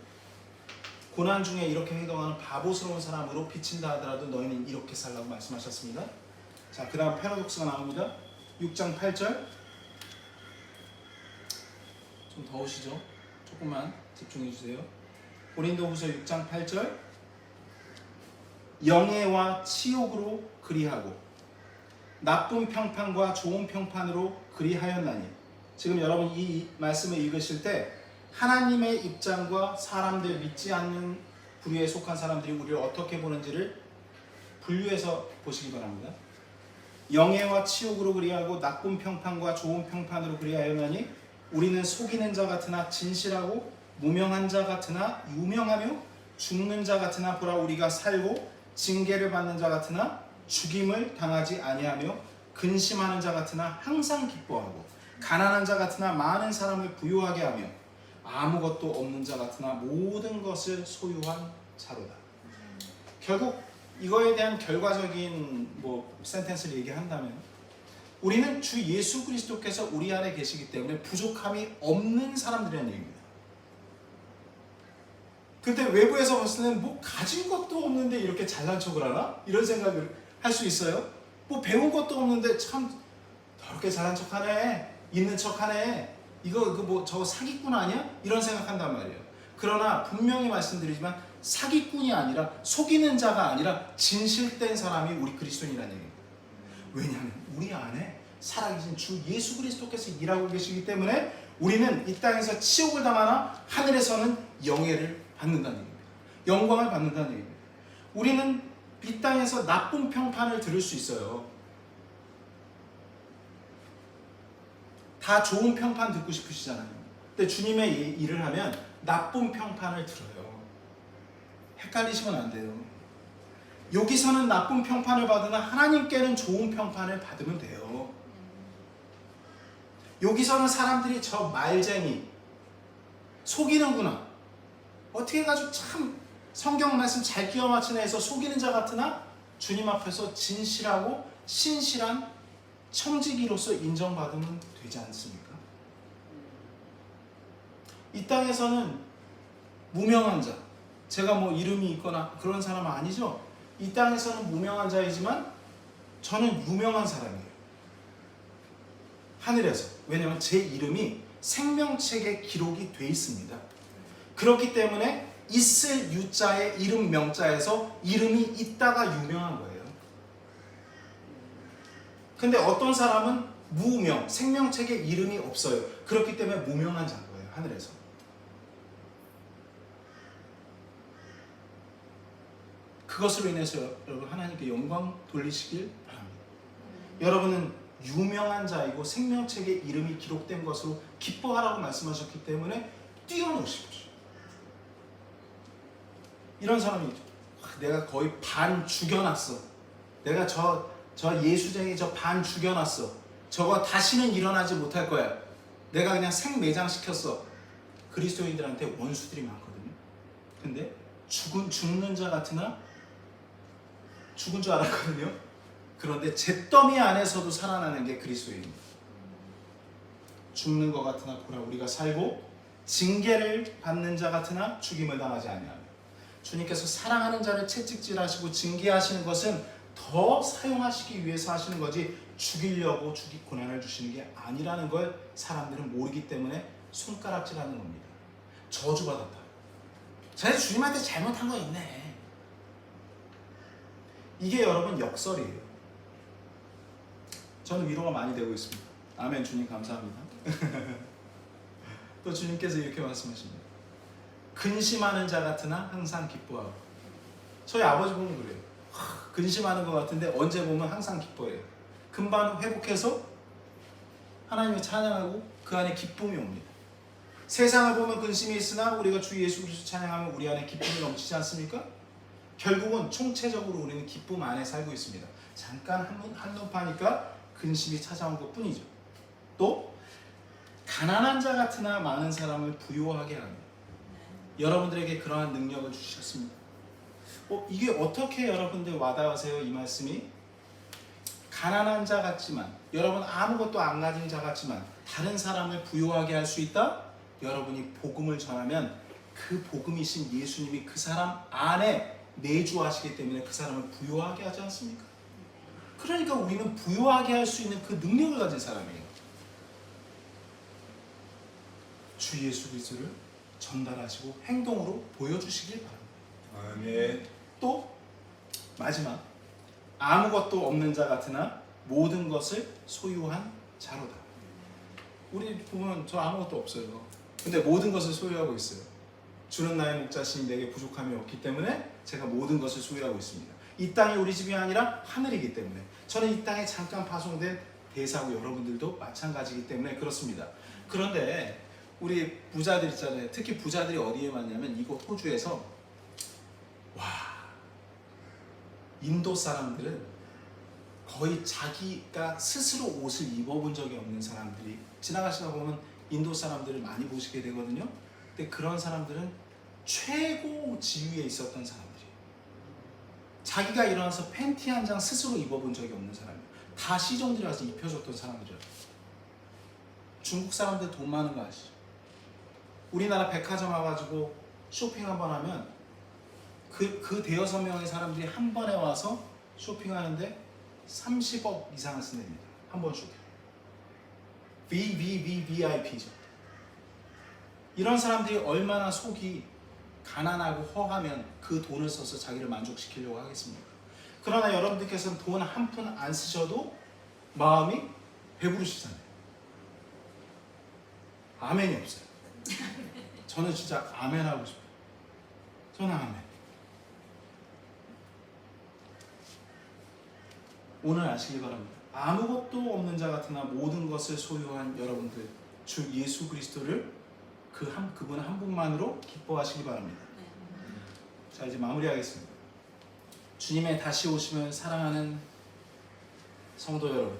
고난 중에 이렇게 행동하는 바보스러운 사람으로 비친다 하더라도 너희는 이렇게 살라고 말씀하셨습니다. 자, 그 다음 패러독스가 나옵니다. 6장 8절, 좀 더우시죠? 조금만 집중해 주세요. 고린도후서 6장 8절, 영예와 치욕으로 그리하고 나쁜 평판과 좋은 평판으로 그리하였나니. 지금 여러분 이 말씀을 읽으실 때 하나님의 입장과 사람들, 믿지 않는 부류에 속한 사람들이 우리를 어떻게 보는지를 분류해서 보시기 바랍니다. 영예와 치욕으로 그리하고 나쁜 평판과 좋은 평판으로 그리하였나니 우리는 속이는 자 같으나 진실하고 무명한 자 같으나 유명하며 죽는 자 같으나 보라 우리가 살고 징계를 받는 자 같으나 죽임을 당하지 아니하며 근심하는 자 같으나 항상 기뻐하고 가난한 자 같으나 많은 사람을 부유하게 하며 아무것도 없는 자 같으나 모든 것을 소유한 자로다. 결국 이거에 대한 결과적인 센텐스를 얘기한다면 우리는 주 예수 그리스도께서 우리 안에 계시기 때문에 부족함이 없는 사람들이라는 얘기입니다. 근데 외부에서 봤을 때는 가진 것도 없는데 이렇게 잘난 척을 하나? 이런 생각을 할 수 있어요. 배운 것도 없는데 참 더럽게 잘난 척하네, 있는 척하네, 이거 저거 사기꾼 아니야? 이런 생각한단 말이에요. 그러나 분명히 말씀드리지만 사기꾼이 아니라 속이는 자가 아니라 진실된 사람이 우리 그리스도인이라는 얘기입니다. 왜냐하면 우리 안에 살아계신 주 예수 그리스도께서 일하고 계시기 때문에 우리는 이 땅에서 치욕을 당하나 하늘에서는 영예를 받는다는 얘기입니다. 영광을 받는다는 얘기입니다. 우리는 이 땅에서 나쁜 평판을 들을 수 있어요. 다 좋은 평판 듣고 싶으시잖아요. 근데 주님의 일을 하면 나쁜 평판을 들어요. 헷갈리시면 안 돼요. 여기서는 나쁜 평판을 받으나 하나님께는 좋은 평판을 받으면 돼요. 여기서는 사람들이 저 말쟁이 속이는구나, 어떻게 해가지고 참 성경 말씀 잘 끼워 맞추네 해서 속이는 자 같으나 주님 앞에서 진실하고 신실한 청지기로서 인정받으면 되지 않습니까? 이 땅에서는 무명한 자, 제가 뭐 이름이 있거나 그런 사람은 아니죠. 이 땅에서는 무명한 자이지만 저는 유명한 사람이에요. 하늘에서. 왜냐하면 제 이름이 생명책에 기록이 돼 있습니다. 그렇기 때문에 있을 유자의 이름 명자에서 이름이 있다가 유명한 거예요. 근데 어떤 사람은 무명, 생명책에 이름이 없어요. 그렇기 때문에 무명한 자인 거예요. 하늘에서. 그것으로 인해서 여러분 하나님께 영광 돌리시길 바랍니다. 여러분은 유명한 자이고 생명책에 이름이 기록된 것으로 기뻐하라고 말씀하셨기 때문에 뛰어노십시오. 이런 사람이 내가 거의 반 죽여놨어. 내가 저 예수쟁이 저 반 죽여놨어. 저거 다시는 일어나지 못할 거야. 내가 그냥 생매장시켰어. 그리스도인들한테 원수들이 많거든요. 근데 죽는 자 같으나 죽은 줄 알았거든요. 그런데 잿더미 안에서도 살아나는 게 그리스도인입니다. 죽는 것 같으나 보라 우리가 살고 징계를 받는 자 같으나 죽임을 당하지 아니하며. 주님께서 사랑하는 자를 채찍질하시고 징계하시는 것은 더 사용하시기 위해서 하시는 거지 죽이려고 고난을 주시는 게 아니라는 걸 사람들은 모르기 때문에 손가락질하는 겁니다. 저주받았다. 쟤 주님한테 잘못한 거 있네. 이게 여러분 역설이에요. 저는 위로가 많이 되고 있습니다. 아멘. 주님 감사합니다. 또 주님께서 이렇게 말씀하십니다. 근심하는 자 같으나 항상 기뻐하고. 저희 아버지 보면 그래요. 근심하는 것 같은데 언제 보면 항상 기뻐해요. 금방 회복해서 하나님을 찬양하고 그 안에 기쁨이 옵니다. 세상을 보면 근심이 있으나 우리가 주 예수 그리스도 찬양하면 우리 안에 기쁨이 넘치지 않습니까? 결국은 총체적으로 우리는 기쁨 안에 살고 있습니다. 잠깐 한눈 파니까 근심이 찾아온 것 뿐이죠. 또 가난한 자 같으나 많은 사람을 부유하게 하며. 여러분들에게 그러한 능력을 주셨습니다. 이게 어떻게 여러분들 와닿으세요? 이 말씀이 가난한 자 같지만 여러분 아무것도 안 가진 자 같지만 다른 사람을 부유하게 할 수 있다? 여러분이 복음을 전하면 그 복음이신 예수님이 그 사람 안에 내주하시기 때문에 그 사람을 부유하게 하지 않습니까? 그러니까 우리는 부유하게 할 수 있는 그 능력을 가진 사람이에요. 주 예수 그리스도를 전달하시고 행동으로 보여주시길 바랍니다. 아멘. 또 마지막 아무것도 없는 자 같으나 모든 것을 소유한 자로다. 우리 보면 저 아무것도 없어요. 근데 모든 것을 소유하고 있어요. 주는 나의 목자시니 내게 부족함이 없기 때문에 제가 모든 것을 소유하고 있습니다. 이 땅이 우리 집이 아니라 하늘이기 때문에 저는 이 땅에 잠깐 파송된 대사고 여러분들도 마찬가지이기 때문에 그렇습니다. 그런데 우리 부자들 있잖아요. 특히 부자들이 어디에 많냐면 이곳 호주에서 인도 사람들은 거의 자기가 스스로 옷을 입어본 적이 없는 사람들이 지나가시다 보면 인도 사람들을 많이 보시게 되거든요. 근데 그런 사람들은 최고 지위에 있었던 사람들이에요. 자기가 일어나서 팬티 한 장 스스로 입어본 적이 없는 사람이에요. 다 시종들이 와서 입혀줬던 사람들이에요. 중국 사람들 돈 많은 거 아시죠? 우리나라 백화점 와가지고 쇼핑 한번 하면 그 대여섯 명의 사람들이 한 번에 와서 쇼핑하는데 30억 이상을 쓴답니다. 한 번 쇼핑. VVVIP죠. 이런 사람들이 얼마나 속이 가난하고 허하면 그 돈을 써서 자기를 만족시키려고 하겠습니까? 그러나 여러분들께서는 돈 한 푼 안 쓰셔도 마음이 배부르시잖아요. 아멘이 없어요. 저는 진짜 아멘 하고 싶어요. 저는 아멘. 오늘 아시기 바랍니다. 아무것도 없는 자 같으나 모든 것을 소유한 여러분들, 주 예수 그리스도를 그분 한 분만으로 기뻐하시기 바랍니다. 자, 이제 마무리하겠습니다. 주님의 다시 오심을 사랑하는 성도 여러분,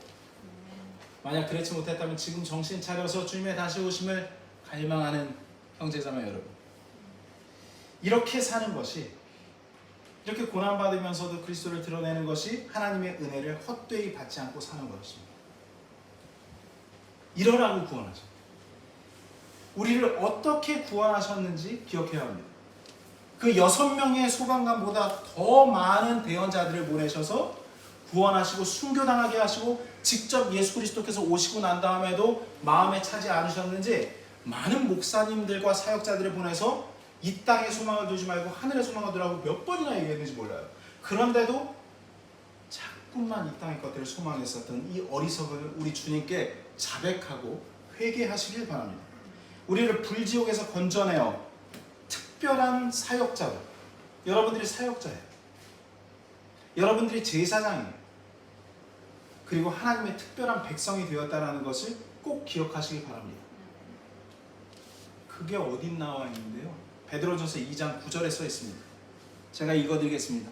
만약 그렇지 못했다면 지금 정신 차려서 주님의 다시 오심을 갈망하는 형제자매 여러분, 이렇게 사는 것이, 이렇게 고난받으면서도 그리스도를 드러내는 것이 하나님의 은혜를 헛되이 받지 않고 사는 것입니다. 이러라고 구원하죠. 우리를 어떻게 구원하셨는지 기억해야 합니다. 그 6명의 소방관보다 더 많은 대언자들을 보내셔서 구원하시고 순교당하게 하시고 직접 예수 그리스도께서 오시고 난 다음에도 마음에 차지 않으셨는지 많은 목사님들과 사역자들을 보내서 이 땅에 소망을 두지 말고 하늘에 소망을 두라고 몇 번이나 얘기했는지 몰라요. 그런데도 자꾸만 이 땅의 것들을 소망했었던 이 어리석음을 우리 주님께 자백하고 회개하시길 바랍니다. 우리를 불지옥에서 건져내어 특별한 사역자로, 여러분들이 사역자예요. 여러분들이 제사장이에요. 그리고 하나님의 특별한 백성이 되었다는 것을 꼭 기억하시기 바랍니다. 그게 어디 나와 있는데요? 베드로전서 2장 9절에 써 있습니다. 제가 읽어드리겠습니다.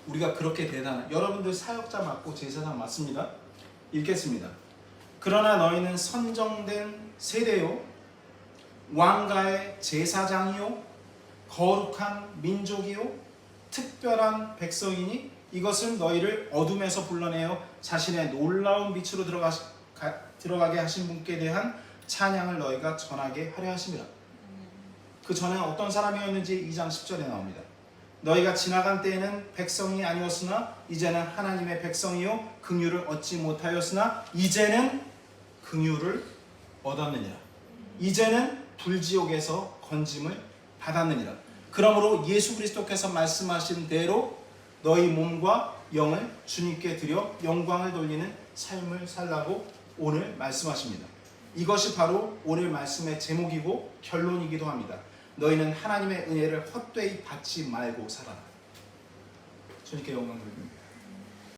우리가 그렇게 대단한, 여러분들 사역자 맞고 제사장 맞습니다. 읽겠습니다. 그러나 너희는 선정된 세대요, 왕가의 제사장이요, 거룩한 민족이요, 특별한 백성이니 이것은 너희를 어둠에서 불러내어 자신의 놀라운 빛으로 들어가게 하신 분께 대한 찬양을 너희가 전하게 하려 하심이라. 그 전에 어떤 사람이었는지 2장 10절에 나옵니다. 너희가 지나간 때에는 백성이 아니었으나 이제는 하나님의 백성이요 긍휼을 얻지 못하였으나 이제는 긍휼을 얻었느니라. 이제는 불지옥에서 건짐을 받았느니라. 그러므로 예수 그리스도께서 말씀하신 대로 너희 몸과 영을 주님께 드려 영광을 돌리는 삶을 살라고 오늘 말씀하십니다. 이것이 바로 오늘 말씀의 제목이고 결론이기도 합니다. 너희는 하나님의 은혜를 헛되이 받지 말고 살아라. 주님께 영광 돌립니다.